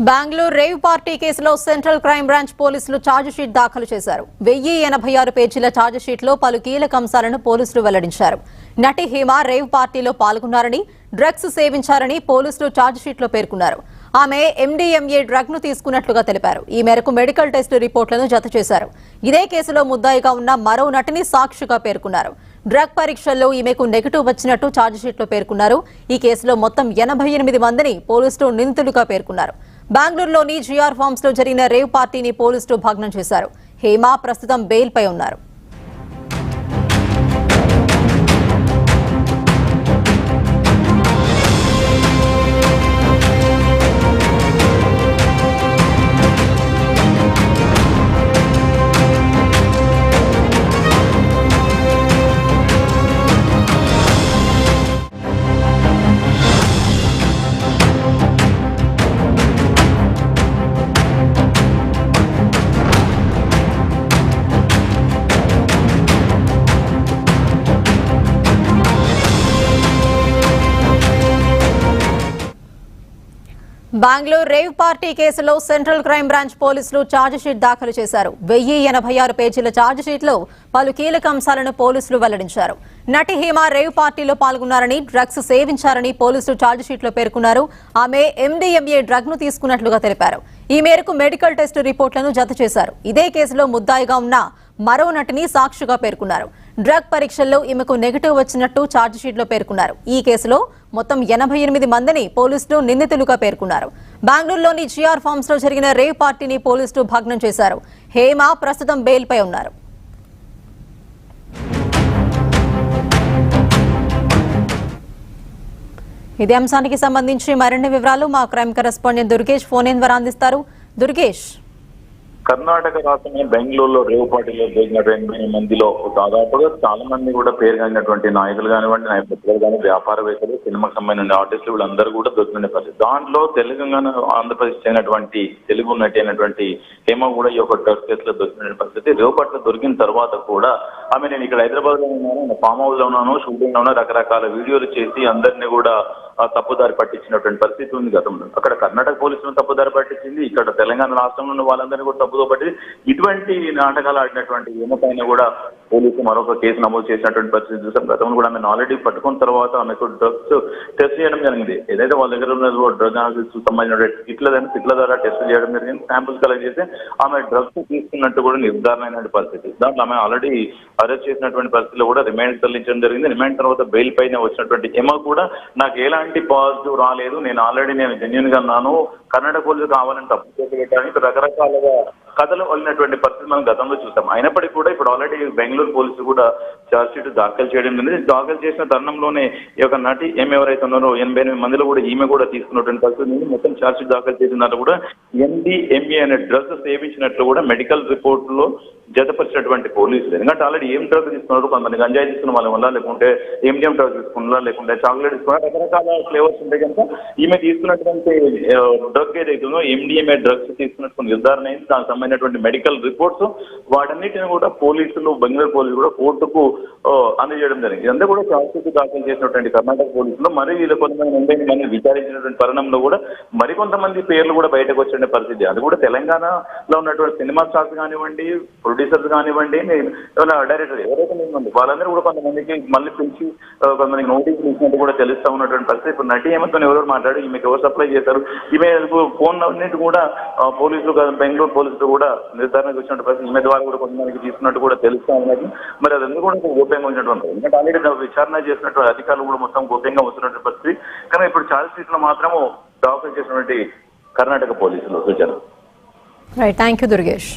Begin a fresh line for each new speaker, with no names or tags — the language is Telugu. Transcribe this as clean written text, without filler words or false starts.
బెంగళూరు రేవ్ పార్టీ కేసులో సెంట్రల్ క్రైమ్ బ్రాంచ్ పోలీసులు ఛార్జిషీట్ దాఖలు చేశారు. 1086 పేజీల ఛార్జిషీట్లో పలు కీలక అంశాలను పోలీసులు వెల్లడించారు. నటి హేమ రేవ్ పార్టీలో పాల్గొన్నారని, డ్రగ్స్ సేవించారని పోలీసులు ఛార్జిషీట్లో పేర్కొన్నారు. ఆమె ఎండీఎంఏ డ్రగ్ ను తీసుకున్నట్లుగా తెలిపారు. ఈ మేరకు మెడికల్ టెస్ట్ రిపోర్టులను జత చేశారు. ఇదే కేసులో ముద్దాయిగా ఉన్న మరో నటిని సాక్షిగా పేర్కొన్నారు. డ్రగ్ పరీక్షల్లో ఈమెకు నెగటివ్ వచ్చినట్టు ఛార్జిషీట్లో పేర్కొన్నారు. ఈ కేసులో మొత్తం 88 మందిని పోలీసులు నిందితులుగా పేర్కొన్నారు. బెంగళూరులోని జిఆర్ ఫార్మ్స్ లో జరిగిన రేవ్ పార్టీని పోలీసులు భగ్నం చేశారు. హేమ ప్రస్తుతం బెయిల్ పై ఉన్నారు. బెంగళూరు రేవ్ పార్టీ కేసులో సెంట్రల్ క్రైమ్ బ్రాంచ్ పోలీసులు ఛార్జిషీట్ దాఖలు చేశారు. 1086 పేజీల ఛార్జిషీట్లో పలు కీలక అంశాలను పోలీసులు వెల్లడించారు. నటి హేమ రేవ్ పార్టీలో పాల్గొన్నారని, డ్రగ్స్ సేవించారని పోలీసులు ఛార్జిషీట్లో పేర్కొన్నారు. ఆమె ఎండీఎంఏ డ్రగ్ ను తీసుకున్నట్లుగా తెలిపారు. ఈ మేరకు మెడికల్ టెస్ట్ రిపోర్టులను జత చేశారు. ఇదే కేసులో ముద్దాయిగా ఉన్న మరో నటిని సాక్షిగా పేర్కొన్నారు. డ్రగ్ పరీక్షల్లో ఈమెకు నెగటివ్ వచ్చినట్టు ఛార్జిషీట్లో పేర్కొన్నారు. ఈ కేసులో మొత్తం 88 మందిని పోలీసులు నిందితులుగా పేర్కొన్నారు. బెంగళూరులోని జిఆర్ ఫార్మ్స్ లో జరిగిన రేవ్ పార్టీని పోలీసులు భగ్నం చేశారు. హేమ ప్రస్తుతం బెయిల్ పై ఉన్నారు. ఇదే అంశానికి సంబంధించి మరిన్ని వివరాలు మా crime correspondent Durgesh phone in ద్వారా అందిస్తారు. దుర్గేష్,
కర్ణాటక రాష్ట్రంలో బెంగళూరులో రేవ్ పార్టీలో జరిగినటువంటి 80 మందిలో దాదాపుగా చాలా మంది కూడా పేరు కలిగినటువంటి నాయకులు కానివ్వండి, నాయకులు కానీ, వ్యాపారవేత్తలు, సినిమాకి సంబంధించిన ఆర్టిస్టులు వీళ్ళందరూ కూడా దొరికిన పరిస్థితి. దాంట్లో తెలంగాణ, ఆంధ్రప్రదేశ్ అయినటువంటి తెలుగు నటి అయినటువంటి హేమ కూడా ఈ యొక్క డ్రగ్స్ కేసులో దొరికిన పరిస్థితి. రేవ్ పార్టీలో దొరికిన తర్వాత కూడా ఆమె నేను ఇక్కడ హైదరాబాద్ లో ఉన్నాను, ఫామ్ హౌస్ లో ఉన్నాను, షూటింగ్ లో ఉన్నా, రకరకాల వీడియోలు చేసి అందరినీ కూడా తప్పుదారి పట్టించినటువంటి పరిస్థితి ఉంది గతంలో. అక్కడ కర్ణాటక పోలీసులను తప్పుదారి పట్టించింది, ఇక్కడ తెలంగాణ రాష్ట్రంలో ఉన్న వాళ్ళందరినీ కూడా తప్పుదో పట్టి ఇటువంటి నాటకాలు ఆడినటువంటి ఏమపైన కూడా పోలీసు మరొక కేసు నమోదు చేసినటువంటి పరిస్థితి చూసాం. గతంలో కూడా ఆమెను ఆల్రెడీ పట్టుకున్న తర్వాత ఆమెకు డ్రగ్స్ టెస్ట్ చేయడం జరిగింది. ఏదైతే వాళ్ళ దగ్గర ఉన్న డ్రగ్ అనాలిసిస్ సంబంధించిన కిట్ల ద్వారా టెస్ట్ చేయడం జరిగింది. శాంపుల్స్ కలెక్ట్ చేసి ఆమె డ్రగ్స్ తీసుకున్నట్టు కూడా నిర్ధారణ అయినటువంటి పరిస్థితి. దాంట్లో ఆమె ఆల్రెడీ అరెస్ట్ చేసినటువంటి పరిస్థితిలో కూడా రిమాండ్ తరలించడం జరిగింది. రిమాండ్ తర్వాత బెయిల్ పైన వచ్చినటువంటి ఏమో కూడా నాకు ఎలాంటి పాజిటివ్ రాలేదు, నేను జెన్యూన్ గా ఉన్నాను, కర్ణాటక పోలీసు కావాలని తప్పు చేసి పెట్టడానికి రకరకాలుగా కథలు వదిలినటువంటి పరిస్థితి మనం గతంలో చూసాం. అయినప్పటికీ కూడా ఇప్పుడు ఆల్రెడీ బెంగళూరు పోలీసులు కూడా ఛార్జ్ షీట్ దాఖలు చేయడం జరిగింది. దాఖలు చేసిన తరుణంలోనే ఈ యొక్క నటి ఎవరైతే ఉన్నారో 88 మందిలో కూడా ఈమె కూడా తీసుకున్నటువంటి పరిస్థితి. మొత్తం ఛార్జ్ షీట్ దాఖలు చేసిన దాంట్లో కూడా ఎండీఎంఏ అనే డ్రగ్స్ సేవించినట్లు కూడా మెడికల్ రిపోర్టులో జతపరిచినటువంటి పోలీసులు. ఎందుకంటే ఆల్రెడీ ఏం డ్రగ్ తీసుకున్నారు, కొంతమంది గంజాయి తీసుకున్న వాళ్ళ వల్ల, లేకుంటే ఎండిఎం డ్రగ్ తీసుకున్నారా, లేకుంటే చాక్లెట్ తీసుకున్నారా, రకరకాల ఫ్లేవర్స్ ఉంటాయి కనుక ఈమె తీసుకున్నటువంటి డ్రగ్ ఏదైతుందో ఎండిఎంఏ డ్రగ్స్ తీసుకున్నట్టు నిర్ధారణ అయింది. దానికి సంబంధించినటువంటి మెడికల్ రిపోర్ట్స్ వాటన్నిటిని కూడా పోలీసులు, బెంగళూరు పోలీసులు కూడా కోర్టుకు అందజేయడం జరిగింది. ఇదంతా కూడా ఛార్జ్ షీట్ దాఖలు చేసినటువంటి కర్ణాటక పోలీసులు మరి వీళ్ళు కొంతమంది 80 మంది విచారించినటువంటి పరిణామంలో కూడా మరికొంతమంది పేర్లు కూడా బయటకు వచ్చిన పరిస్థితి. అది కూడా తెలంగాణలో ఉన్నటువంటి సినిమా స్టార్స్ కానివ్వండి, ప్రొడ్యూసర్స్ కానివ్వండి, డైరెక్టర్ ఎవరైతే ఉంది వాళ్ళందరూ కూడా కొంతమందికి మళ్ళీ పిలిచి కొంతమందికి నోటీసులు ఇచ్చినట్టు కూడా తెలుస్తా ఉన్నటువంటి పరిస్థితి. ఇప్పుడు నటి ఏమతో ఎవరు మాట్లాడి ఈమెకు ఎవరు సప్లై చేశారు, ఈమె ఫోన్ అన్నింటి కూడా పోలీసులు, బెంగళూరు పోలీసులు కూడా నిర్ధారణకు వచ్చినట్టు పరిస్థితి. ఈమె ద్వారా కూడా కొంతమందికి తీసుకున్నట్టు కూడా తెలుస్తా ఉన్నది. మరి అదంతా కూడా గోప్యంగా ఉంచినటువంటి, ఎందుకంటే ఆల్రెడీ విచారణ చేసినటువంటి అధికారులు కూడా మొత్తం గోప్యంగా వస్తున్నటువంటి పరిస్థితి. కానీ ఇప్పుడు ఛార్జ్ షీట్ లో మాత్రము దాఖలు చేసినటువంటి కర్ణాటక పోలీసులు సూచన.
Right, thank you Durgesh.